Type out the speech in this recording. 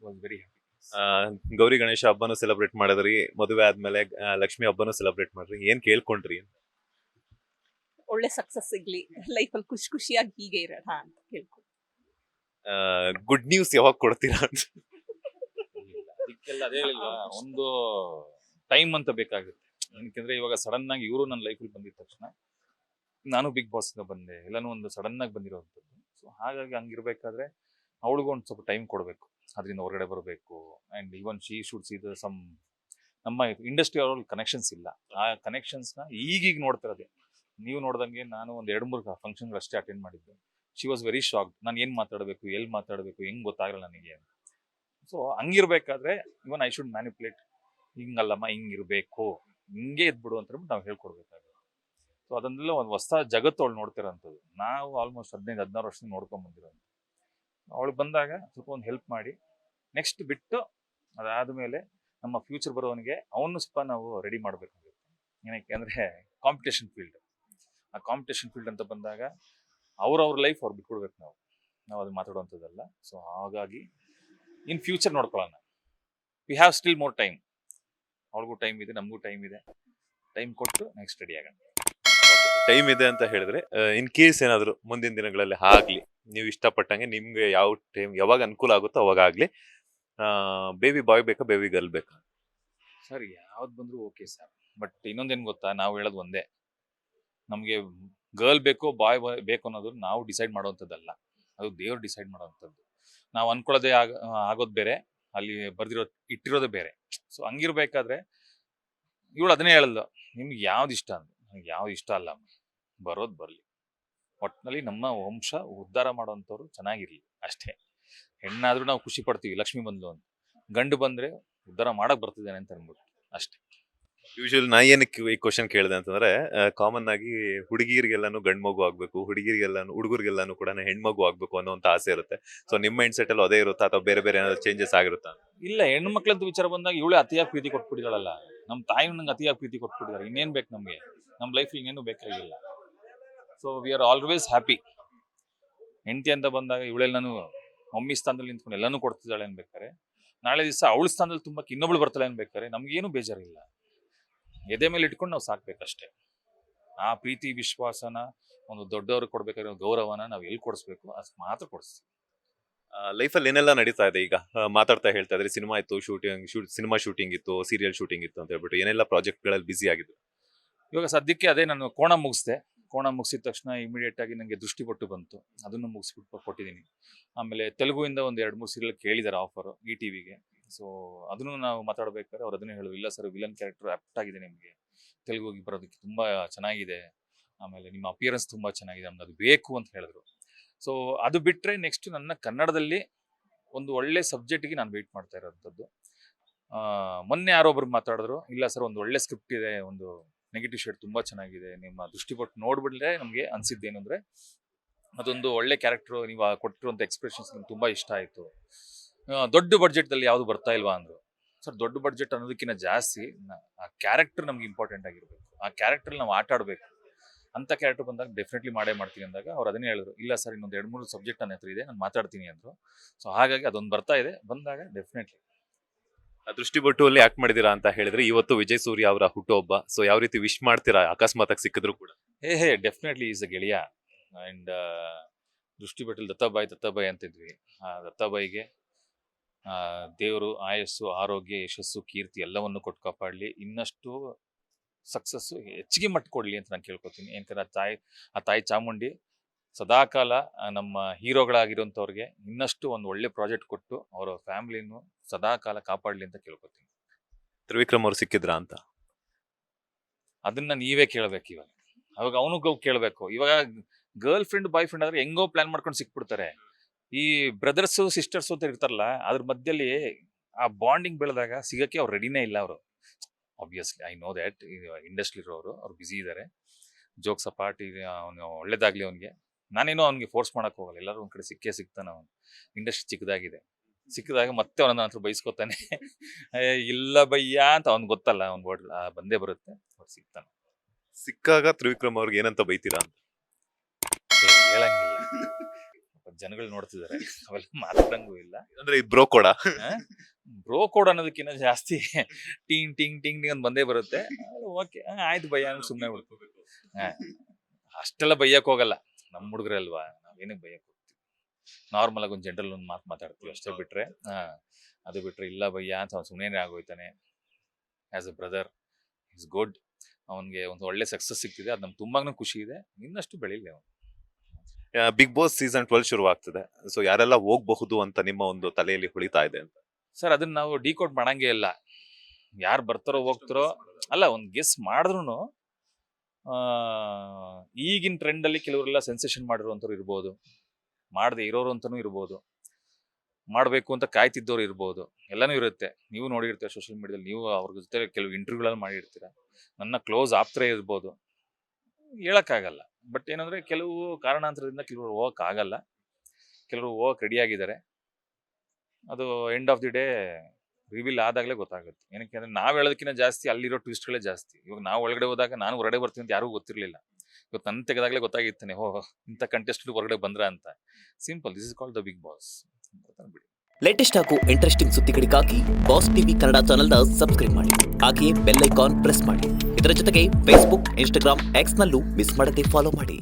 Was very happy. Gauri Ganesha ಹಬ್ಬನೂ celebrate ಮಾಡಿದ್ರಿ, ಮದುವೆ ಆದ್ಮೇಲೆ ಲಕ್ಷ್ಮಿ ಹಬ್ಬನೂ ಸೆಲೆಬ್ರೇಟ್ ಮಾಡ್ರಿ, ಏನ್ ಕೇಳ್ಕೊಂಡ್ರಿ? ಒಳ್ಳೆ ಸಕ್ಸಸ್ ಸಿಗ್ಲಿ, ಲೈಫಲ್ಲಿ ಖುಷಿ ಖುಷಿಯಾಗಿ ಹೀಗೆ ಇರೋಣ ಅಂತ ಕೇಳ್ಕೊಂಡು. ಗುಡ್ ನ್ಯೂಸ್ ಯಾವಾಗ ಕೊಡ್ತೀರಾ ಅಂತ? ಅದಕ್ಕೆಲ್ಲ ಅದೇ ಹೇಳಿಲ್ವಾ, ಒಂದು ಟೈಮ್ ಅಂತ ಬೇಕಾಗುತ್ತೆ. ಏನಕ್ಕೆಂದ್ರೆ ಇವಾಗ ಸಡನ್ ಆಗಿ ಇವರು ನನ್ನ ಲೈಫಲ್ಲಿ ಬಂದಿದ ತಕ್ಷಣ ನಾನು ಬಿಗ್ ಬಾಸ್ ಇಂದ ಬಂದೆ, ಎಲ್ಲಾನು ಒಂದು ಸಡನ್ ಆಗಿ ಬಂದಿರೋವಂಥದ್ದು. ಸೊ ಹಾಗಾಗಿ ಹಂಗಿರ್ಬೇಕಾದ್ರೆ ಅವಳಿಗೂ ಒಂದು ಸ್ವಲ್ಪ ಟೈಮ್ ಕೊಡಬೇಕು, ಅದರಿಂದ ಹೊರಗಡೆ ಬರಬೇಕು. And even she should see the some ನಮ್ಮ ಇಂಡಸ್ಟ್ರಿ ಅವ್ರಲ್ಲಿ ಕನೆಕ್ಷನ್ಸ್ ಇಲ್ಲ. ಆ ಕನೆಕ್ಷನ್ಸ್ನ ಈಗೀಗ ನೋಡ್ತಿರೋದೆ. ನೀವು ನೋಡ್ದಂಗೆ ನಾನು ಒಂದು 2-3 ಫಂಕ್ಷನ್ಗಳು ಅಷ್ಟೇ ಅಟೆಂಡ್ ಮಾಡಿದ್ದೆ. ಶಿ ವಾಸ್ ವೆರಿ ಶಾಕ್ಡ್, ನಾನು ಏನು ಮಾತಾಡಬೇಕು, ಎಲ್ಲಿ ಮಾತಾಡಬೇಕು, ಹೆಂಗೆ ಗೊತ್ತಾಗಲ್ಲ ನನಗೆ ಅಂತ. ಸೊ ಹಂಗಿರ್ಬೇಕಾದ್ರೆ ಇವನ್ ಐ ಶುಡ್ ಮ್ಯಾನಿಪುಲೇಟ್, ಹಿಂಗಲ್ಲಮ್ಮ ಹಿಂಗಿರ್ಬೇಕು, ಹಿಂಗೆ ಇದ್ಬಿಡು ಅಂತ ಹೇಳ್ಬಿಟ್ಟು ನಾವು ಹೇಳ್ಕೊಡ್ಬೇಕಾಗುತ್ತೆ. ಸೊ ಅದನ್ನೆಲ್ಲ ಒಂದು ಹೊಸ ಜಗತ್ತು ಅವಳು ನೋಡ್ತಿರೋಂಥದ್ದು. ನಾವು ಆಲ್ಮೋಸ್ಟ್ 15-16 ವರ್ಷದಿಂದ ನೋಡ್ಕೊಂಡ್ ಬಂದಿರೋದು. ಅವಳು ಬಂದಾಗ ಸ್ವಲ್ಪ ಒಂದು ಹೆಲ್ಪ್ ಮಾಡಿ ನೆಕ್ಸ್ಟ್ ಬಿಟ್ಟು ಅದಾದಮೇಲೆ ನಮ್ಮ ಫ್ಯೂಚರ್ ಬರೋವನಿಗೆ ಅವನು ಸ್ವಲ್ಪ ನಾವು ರೆಡಿ ಮಾಡಬೇಕಾಗುತ್ತೆ. ಏನಕ್ಕೆ ಅಂದರೆ ಕಾಂಪಿಟೇಷನ್ ಫೀಲ್ಡ್. ಆ ಕಾಂಪಿಟೇಷನ್ ಫೀಲ್ಡ್ ಅಂತ ಬಂದಾಗ ಅವ್ರ ಲೈಫ್ ಅವ್ರು ಬಿಟ್ಕೊಡ್ಬೇಕು. ನಾವು ಅದು ಮಾತಾಡುವಂಥದ್ದಲ್ಲ. ಸೊ ಹಾಗಾಗಿ ಇನ್ ಫ್ಯೂಚರ್ ನೋಡ್ಕೊಳ್ಳೋಣ. We have still more time. ಅವ್ಳಿಗೂ ಟೈಮ್ ಇದೆ, ನಮಗೂ ಟೈಮ್ ಇದೆ. ಟೈಮ್ ಕೊಟ್ಟು ನೆಕ್ಸ್ಟ್ ರೆಡಿ ಆಗೋಣ. ಟೈಮ್ ಇದೆ ಅಂತ ಹೇಳಿದ್ರೆ, ಇನ್ ಕೇಸ್ ಏನಾದ್ರು ಮುಂದಿನ ದಿನಗಳಲ್ಲಿ ಆಗ್ಲಿ, ನೀವು ಇಷ್ಟಪಟ್ಟಂಗೆ ನಿಮ್ಗೆ ಯಾವ ಟೈಮ್ ಯಾವಾಗ ಅನುಕೂಲ ಆಗುತ್ತೋ ಅವಾಗ ಆಗ್ಲಿ, ಬೇಬಿ ಬಾಯ್ ಬೇಕಾ ಬೇಬಿ ಗರ್ಲ್ ಬೇಕಾ? ಸರ್ ಯಾವ್ದು ಬಂದರೂ ಓಕೆ ಸರ್. ಬಟ್ ಇನ್ನೊಂದೇನು ಗೊತ್ತಾ, ನಾವು ಹೇಳೋದು ಒಂದೇ, ನಮಗೆ ಗರ್ಲ್ ಬೇಕೋ ಬಾಯ್ ಬೇಕು ಅನ್ನೋದು ನಾವು ಡಿಸೈಡ್ ಮಾಡೋವಂಥದ್ದಲ್ಲ, ಅದು ದೇವ್ರು ಡಿಸೈಡ್ ಮಾಡೋವಂಥದ್ದು. ನಾವು ಅನ್ಕೊಳ್ಳೋದೇ ಆಗೋದು ಬೇರೆ, ಅಲ್ಲಿ ಇಟ್ಟಿರೋದೇ ಬೇರೆ. ಸೊ ಹಂಗಿರ್ಬೇಕಾದ್ರೆ ಇವಳು ಅದನ್ನೇ ಹೇಳಲ್ಲ, ನಿಮ್ಗೆ ಯಾವ್ದು ಇಷ್ಟ ಅಂತ. ನನಗೆ ಯಾವ್ದು ಇಷ್ಟ ಅಲ್ಲ, ಬರೋದು ಬರಲಿ, ಒಟ್ಟಿನಲ್ಲಿ ನಮ್ಮ ವಂಶ ಉದ್ಧಾರ ಮಾಡೋವಂಥವ್ರು ಚೆನ್ನಾಗಿರ್ಲಿ ಅಷ್ಟೇ. ಹೆಣ್ಣಾದ್ರೂ ನಾವು ಖುಷಿ ಪಡ್ತೀವಿ, ಲಕ್ಷ್ಮಿ ಬಂದ್ಲು ಅಂತ. ಗಂಡು ಬಂದ್ರೆ ಉದ್ಧಾರ ಮಾಡಕ್ ಬರ್ತಿದ್ದಾನೆ ಅಂತ ಅನ್ಬಿಟ್ಟು ಅಷ್ಟೇ. ಯೂಶುವಲ್ ನಾ ಏನಕ್ಕೆ ಈ ಕ್ವಶನ್ ಕೇಳಿದೆ ಅಂತಂದ್ರೆ, ಕಾಮನ್ ಆಗಿ ಹುಡುಗಿರಿಗೆಲ್ಲಾನು ಗಂಡ್ ಮಗು ಆಗ್ಬೇಕು, ಹುಡುಗರಿಗೆಲ್ಲಾನು ಕೂಡ ಹೆಣ್ಮಗು ಆಗ್ಬೇಕು ಅನ್ನೋಂತ ಆಸೆ ಇರುತ್ತೆ. ಸೊ ನಿಮ್ಮ ಮೈಂಡ್ ಸೆಟ್ ಅಲ್ಲಿ ಅದೇ ಇರುತ್ತಾ ಅಥವಾ ಬೇರೆ ಬೇರೆ ಏನಾದ್ರು ಚೇಂಜಸ್ ಆಗಿರುತ್ತಾ? ಇಲ್ಲ, ಹೆಣ್ಣು ಮಕ್ಳಂತ ವಿಚಾರ ಬಂದಾಗ ಇವಳೇ ಅತಿಯಾಗಿ ಪ್ರೀತಿ ಕೊಟ್ಬಿಟ್ಟಿದಾಳಲ್ಲ. ನಮ್ಮ ತಾಯಿ ನಂಗೆ ಅತಿಯಾಗಿ ಪ್ರೀತಿ ಕೊಟ್ಬಿಟ್ಟಿದ್ದಾರೆ. ಇನ್ನೇನ್ ಬೇಕು ನಮ್ಗೆ? ನಮ್ಮ ಲೈಫ್ ಇನ್ನೇನು ಬೇಕಾಗಿಲ್ಲ. So we are always happy. ಹೆಂಡತಿ ಅಂತ ಬಂದಾಗ ಇವಳೆಲ್ಲಾನು ಮಮ್ಮಿ ಸ್ಥಾನದಲ್ಲಿ ನಿಂತ್ಕೊಂಡು ಎಲ್ಲಾನು ಕೊಡ್ತಿದ್ದಾಳೆ ಅನ್ಬೇಕಾರೆ, ನಾಳೆ ದಿವಸ ಅವಳ ಸ್ಥಾನದಲ್ಲಿ ತುಂಬಕ್ಕೆ ಇನ್ನೊಬ್ಳು ಬರ್ತಾಳೆ ಅನ್ಬೇಕಾರೆ ನಮ್ಗೇನು ಬೇಜಾರಿಲ್ಲ. ಎದೆ ಮೇಲೆ ಇಟ್ಕೊಂಡು ನಾವು ಸಾಕ್ಬೇಕಷ್ಟೇ. ಆ ಪ್ರೀತಿ ವಿಶ್ವಾಸನ ಒಂದು ದೊಡ್ಡವ್ರು ಕೊಡ್ಬೇಕಾಗಿರೋ ಗೌರವನ ನಾವು ಎಲ್ಲಿ ಕೊಡಿಸ್ಬೇಕು ಅಷ್ಟು ಮಾತ್ರ ಕೊಡಿಸ್ತೀವಿ. ಲೈಫಲ್ಲಿ ಏನೆಲ್ಲ ನಡೀತಾ ಇದೆ ಈಗ? ಮಾತಾಡ್ತಾ ಹೇಳ್ತಾ ಇದ್ರಿ, ಸಿನಿಮಾ ಇತ್ತು, ಸಿನಿಮಾ ಶೂಟಿಂಗ್ ಇತ್ತು, ಸೀರಿಯಲ್ ಶೂಟಿಂಗ್ ಇತ್ತು ಅಂತ ಹೇಳ್ಬಿಟ್ಟು ಏನೆಲ್ಲ ಪ್ರಾಜೆಕ್ಟ್ ಗಳಲ್ಲಿ ಬಿಸಿ ಆಗಿದ್ರು? ಇವಾಗ ಸದ್ಯಕ್ಕೆ ಅದೇ, ನಾನು ಕೋಣ ಮುಗಿಸ್ದೆ. ಕೋಣ ಮುಗಿಸಿದ ತಕ್ಷಣ ಇಮಿಡಿಯೇಟ್ ಆಗಿ ನನಗೆ ದೃಷ್ಟಿಪಟ್ಟು ಬಂತು, ಅದನ್ನು ಮುಗಿಸ್ಬಿಟ್ಟು ಕೊಟ್ಟಿದ್ದೀನಿ. ಆಮೇಲೆ ತೆಲುಗುವಿಂದ ಒಂದು 2-3 ಸೀರಿಯಲ್ ಕೇಳಿದ್ದಾರೆ ಆಫರು ಈ ಟಿವಿಗೆ. ಸೊ ಅದನ್ನು ನಾವು ಮಾತಾಡ್ಬೇಕಾದ್ರೆ ಅವ್ರು ಅದನ್ನೇ ಹೇಳಿದ್ರು, ಇಲ್ಲ ಸರ್ ವಿಲನ್ ಕ್ಯಾರೆಕ್ಟರ್ ಆಪ್ಟ್ ಆಗಿದೆ ನಿಮಗೆ, ತೆಲುಗುಗೆ ಬರೋದಕ್ಕೆ ತುಂಬ ಚೆನ್ನಾಗಿದೆ, ಆಮೇಲೆ ನಿಮ್ಮ ಅಪಿಯರೆನ್ಸ್ ತುಂಬ ಚೆನ್ನಾಗಿದೆ, ನಮ್ಗೆ ಅದು ಬೇಕು ಅಂತ ಹೇಳಿದ್ರು. ಸೊ ಅದು ಬಿಟ್ಟರೆ ನೆಕ್ಸ್ಟ್ ನನ್ನ ಕನ್ನಡದಲ್ಲಿ ಒಂದು ಒಳ್ಳೆ ಸಬ್ಜೆಕ್ಟಿಗೆ ನಾನು ವೆಯ್ಟ್ ಮಾಡ್ತಾ ಇರೋಂಥದ್ದು. ಮೊನ್ನೆ ಯಾರೊಬ್ರು ಮಾತಾಡಿದ್ರು, ಇಲ್ಲ ಸರ್ ಒಂದು ಒಳ್ಳೆ ಸ್ಕ್ರಿಪ್ಟ್ ಇದೆ, ಒಂದು ನೆಗೆಟಿವ್ ಶೇಡ್ ತುಂಬ ಚೆನ್ನಾಗಿದೆ, ನಿಮ್ಮ ದೃಷ್ಟಿಪಟ್ಟು ನೋಡ್ಬಿಟ್ರೆ ನಮಗೆ ಅನಿಸಿದ್ದೇನು ಅಂದರೆ ಅದೊಂದು ಒಳ್ಳೆ ಕ್ಯಾರೆಕ್ಟ್ರು, ನೀವು ಕೊಟ್ಟಿರುವಂಥ ಎಕ್ಸ್ಪ್ರೆಷನ್ಸ್ ನಮ್ಗೆ ತುಂಬ ಇಷ್ಟ ಆಯಿತು. ದೊಡ್ಡ ಬಡ್ಜೆಟ್ದಲ್ಲಿ ಯಾವುದು ಬರ್ತಾ ಇಲ್ವಾ ಅಂದರು. ಸರ್ ದೊಡ್ಡ ಬಡ್ಜೆಟ್ ಅನ್ನೋದಕ್ಕಿಂತ ಜಾಸ್ತಿ ಆ ಕ್ಯಾರೆಕ್ಟರ್ ನಮ್ಗೆ ಇಂಪಾರ್ಟೆಂಟ್ ಆಗಿರಬೇಕು, ಆ ಕ್ಯಾರೆಕ್ಟ್ರಲ್ಲಿ ನಾವು ಆಟ ಆಡಬೇಕು. ಅಂಥ ಕ್ಯಾರೆಕ್ಟರ್ ಬಂದಾಗ ಡೆಫಿನೆಟ್ಲಿ ಮಾಡೇ ಮಾಡ್ತೀನಿ ಅಂದಾಗ ಅವ್ರು ಅದನ್ನೇ ಹೇಳಿದ್ರು, ಇಲ್ಲ ಸರ್ ಇನ್ನೊಂದು 2-3 ಸಬ್ಜೆಕ್ಟ್ ನನ್ನ ಹತ್ರ ಇದೆ, ನಾನು ಮಾತಾಡ್ತೀನಿ ಅಂದರು. ಸೊ ಹಾಗಾಗಿ ಅದೊಂದು ಬರ್ತಾ ಇದೆ, ಬಂದಾಗ ಡೆಫಿನೆಟ್ಲಿ. ದೃಷ್ಟಿಪಟ್ಟು ಅಲ್ಲಿ ಆಕ್ಟ್ ಮಾಡಿದೀರಾ ಅಂತ ಹೇಳಿದ್ರೆ, ಇವತ್ತು ವಿಜಯ್ ಸೂರ್ಯ ಅವರ ಹುಟ್ಟುಹಬ್ಬ. ಸೊ ಯಾವ ರೀತಿ ವಿಶ್ ಮಾಡ್ತೀರಾ ಅಕಸ್ಮಾತ್ ಆಗಿ ಸಿಕ್ಕಿದ್ರು ಕೂಡ? ಡೆಫಿನೆಟ್ಲಿ ಈಸ್ ಅ ಗೆಳೆಯ. ಆ್ಯಂಡ್ ದೃಷ್ಟಿಪಟ್ಟಲ್ಲಿ ದತ್ತಾಬಾಯಿ ಅಂತಿದ್ವಿ. ಆ ದತ್ತಾಬಾಯಿಗೆ ದೇವರು ಆಯಸ್ಸು, ಆರೋಗ್ಯ, ಯಶಸ್ಸು, ಕೀರ್ತಿ ಎಲ್ಲವನ್ನು ಕೊಟ್ಟು ಕಾಪಾಡಲಿ, ಇನ್ನಷ್ಟು ಸಕ್ಸಸ್ಸು ಹೆಚ್ಚಿಗೆ ಮಟ್ಟ ಕೊಡಲಿ ಅಂತ ನಾನು ಕೇಳ್ಕೊತೀನಿ. ಏನಂದ್ರೆ ಆ ತಾಯಿ ಚಾಮುಂಡಿ ಸದಾಕಾಲ ನಮ್ಮ ಹೀರೋಗಳಾಗಿರೋಂಥವ್ರಿಗೆ ಇನ್ನಷ್ಟು ಒಂದು ಒಳ್ಳೆ ಪ್ರಾಜೆಕ್ಟ್ ಕೊಟ್ಟು ಅವರ ಫ್ಯಾಮಿಲಿನೂ ಸದಾಕಾಲ ಕಾಪಾಡಲಿ ಅಂತ ಕೇಳ್ಕೊತೀನಿ. ತ್ರಿವಿಕ್ರಮ್ ಅವ್ರು ಸಿಕ್ಕಿದ್ರಾ ಅಂತ? ಅದನ್ನ ನೀವೇ ಕೇಳ್ಬೇಕು. ಅವಾಗ ಅವನು ಕೇಳಬೇಕು. ಇವಾಗ ಗರ್ಲ್ ಫ್ರೆಂಡ್ ಬಾಯ್ ಫ್ರೆಂಡ್ ಆದ್ರೆ ಹೆಂಗೋ ಪ್ಲಾನ್ ಮಾಡ್ಕೊಂಡು ಸಿಕ್ಬಿಡ್ತಾರೆ. ಈ ಬ್ರದರ್ಸು ಸಿಸ್ಟರ್ಸು ಅಂತ ಇರ್ತಾರಲ್ಲ, ಅದ್ರ ಮಧ್ಯದಲ್ಲಿ ಆ ಬಾಂಡಿಂಗ್ ಬೆಳೆದಾಗ ಸಿಗಕ್ಕೆ ಅವ್ರು ರೆಡಿನೇ ಇಲ್ಲ. ಅವರು obviously I know that, industry ಇರೋರು ಅವ್ರು ಬ್ಯುಸಿ ಇದ್ದಾರೆ. ಜೋಕ್ಸ್ ಅಪಾರ್ಟ್, ಅವನು ಒಳ್ಳೇದಾಗ್ಲಿ ಅವನಿಗೆ. ನಾನೇನೋ ಅವ್ನಿಗೆ ಫೋರ್ಸ್ ಮಾಡಕ್ ಹೋಗಲ್ಲ, ಎಲ್ಲರೂ ಒಂದ್ ಕಡೆ ಸಿಕ್ತಾನೆ. ಅವನು ಇಂಡಸ್ಟ್ರಿ ಚಿಕ್ಕದಾಗಿದೆ, ಸಿಕ್ಕಿದಾಗ ಮತ್ತೆ ಅವನ ಹತ್ರ ಬೈಸ್ಕೊತಾನೆ. ಇಲ್ಲ ಬಯ್ಯ ಅಂತ ಅವ್ನಿಗೆ ಗೊತ್ತಲ್ಲ, ಅವ್ನ್ ವರ್ಡ್ ಬಂದೇ ಬರುತ್ತೆ, ಅವ್ರು ಸಿಗ್ತಾನೆ. ಸಿಕ್ಕಾಗ ತ್ರಿವಿಕ್ರಮ್ ಅವ್ರಿಗೆ ಏನಂತ ಬೈತೀರಾ ಅಂತ? ಹೇಳಂಗಿಲ್ಲ, ಜನಗಳು ನೋಡ್ತಿದ್ದಾರೆ, ಅವೆಲ್ಲ ಮಾತಾಡಂಗೂ ಇಲ್ಲ. ಅಂದ್ರೆ ಈ ಬ್ರೋ ಕೂಡ ಬ್ರೋ ಕೋಡ್ ಅನ್ನೋದಕ್ಕಿಂತ ಜಾಸ್ತಿ ಟಿಂಗ್ ಟಿಂಗ್ ಟಿಂಗ್ ಅಂತ ಬಂದೇ ಬರುತ್ತೆ. ಓಕೆ ಆಯ್ತು ಭಯ್ಯ ಅಂತ ಸುಮ್ಮನೆ ಬಿಡ್ತೀವಿ. ಅಷ್ಟೆಲ್ಲ ಬೈಯಕ್ ಹೋಗಲ್ಲ, ನಮ್ಮ ಹುಡುಗರಲ್ವಾ, ನಾವೇನಕ್ಕೆ ಬೈಯಕ್ ಹೋಗ್ತೀವಿ. ನಾರ್ಮಲ್ ಆಗಿ ಒಂದು ಜನರಲ್ ಒಂದು ಮಾತು ಮಾತಾಡ್ತೀವಿ ಅಷ್ಟೇ ಬಿಟ್ರೆ. ಅದು ಬಿಟ್ರೆ ಇಲ್ಲ ಭಯ್ಯ ಅಂತ ಅವ್ನು ಸುಮ್ಮನೆ ಆಗೋಯ್ತಾನೆ. As a brother is good. ಅವನಿಗೆ ಒಂದು ಒಳ್ಳೆ ಸಕ್ಸಸ್ ಸಿಗ್ತಿದೆ, ಅದು ನಮ್ಗೆ ತುಂಬಾನು ಖುಷಿ ಇದೆ. ಇನ್ನಷ್ಟು ಬೆಳೀಲಿ ಅವನು. ಬಿಗ್ ಬಾಸ್ ಸೀಸನ್ 12 ಶುರು ಆಗ್ತಿದೆ. ಸೊ ಯಾರೆಲ್ಲ ಹೋಗ್ಬಹುದು ಅಂತ ನಿಮ್ಮ ಒಂದು ತಲೆಯಲ್ಲಿ ಹೊಳಿತಾ ಇದೆ ಅಂತ? ಸರ್ ಅದನ್ನ ನಾವು ಡಿಕೋಡ್ ಮಾಡಂಗೇ ಇಲ್ಲ. ಯಾರು ಬರ್ತಾರೋ ಹೋಗ್ತಾರೋ ಅಲ್ಲ, ಒಂದು ಗೆಸ್ ಮಾಡಿದ್ರು ಈಗಿನ ಟ್ರೆಂಡ್ ಅಲ್ಲಿ ಕೆಲವರೆಲ್ಲ ಸೆನ್ಸೇಷನ್ ಮಾಡಿರುವಂಥವ್ರು ಇರ್ಬೋದು, ಮಾಡದೆ ಇರೋರು ಅಂತಾನೂ ಇರ್ಬೋದು, ಮಾಡಬೇಕು ಅಂತ ಕಾಯ್ತಿದ್ದವ್ರು ಇರ್ಬೋದು, ಎಲ್ಲನೂ ಇರುತ್ತೆ. ನೀವು ನೋಡಿರ್ತೀರ ಸೋಷಿಯಲ್ ಮೀಡಿಯಾದಲ್ಲಿ, ನೀವು ಅವ್ರ ಜೊತೆ ಕೆಲವು ಇಂಟರ್ವ್ಯೂಗಳಲ್ಲಿ ಮಾಡಿರ್ತೀರ. ನನ್ನ ಕ್ಲೋಸ್ ಆಪ್ತರೇ ಇರ್ಬೋದು, ಹೇಳಕ್ಕಾಗಲ್ಲ. ಬಟ್ ಏನಂದ್ರೆ ಕೆಲವು ಕಾರಣಾಂತರದಿಂದ ಕೆಲವರು ಹೋಗಕ್ಕಾಗಲ್ಲ, ಕೆಲವರು ಹೋಗಕ್ಕೆ ರೆಡಿ ಆಗಿದ್ದಾರೆ. ಅದು end of the day reveal ಆದಾಗಲೇ ಗೊತ್ತಾಗುತ್ತೆ. ಏನಕ್ಕೆ ಅಂದ್ರೆ ನಾವು ಹೇಳೋದಕ್ಕಿಂತ ಜಾಸ್ತಿ ಅಲ್ಲಿರೋ ಟ್ವಿಸ್ಟ್ಗಳೇ ಜಾಸ್ತಿ. ಇವಾಗ ನಾವು ಒಳಗಡೆ ಹೋದಾಗ ನಾನು ಹೊರಗಡೆ ಬರ್ತೀನಿ ಅಂತ ಯಾರಿಗೂ ಗೊತ್ತಿರಲಿಲ್ಲ. ಇವತ್ತು ನನ್ನ ತೆಗೆದಾಗಲೇ ಗೊತ್ತಾಗಿತ್ತಾನೆ, ಇಂಥ ಕಂಟೆಸ್ಟ್ ಹೊರಗಡೆ ಬಂದ್ರ ಅಂತ. Simple, this is called the Bigg Boss. ಬಿಡಿ. ಲೇಟೆಸ್ಟ್ ಹಾಗೂ ಇಂಟ್ರೆಸ್ಟಿಂಗ್ ಸುದ್ದಿಗಳಿಗಾಗಿ ಬಾಸ್ ಟಿವಿ ಕನ್ನಡ ಚಾನೆಲ್ನ ಸಬ್ಸ್ಕ್ರೈಬ್ ಮಾಡಿ. ಹಾಗೆಯೇ ಬೆಲ್ ಐಕಾನ್ ಪ್ರೆಸ್ ಮಾಡಿ. ಇದರ ಜೊತೆಗೆ ಫೇಸ್ಬುಕ್, ಇನ್ಸ್ಟಾಗ್ರಾಮ್, ಎಕ್ಸ್ ನಲ್ಲೂ ಮಿಸ್ ಮಾಡದೆ ಫಾಲೋ ಮಾಡಿ.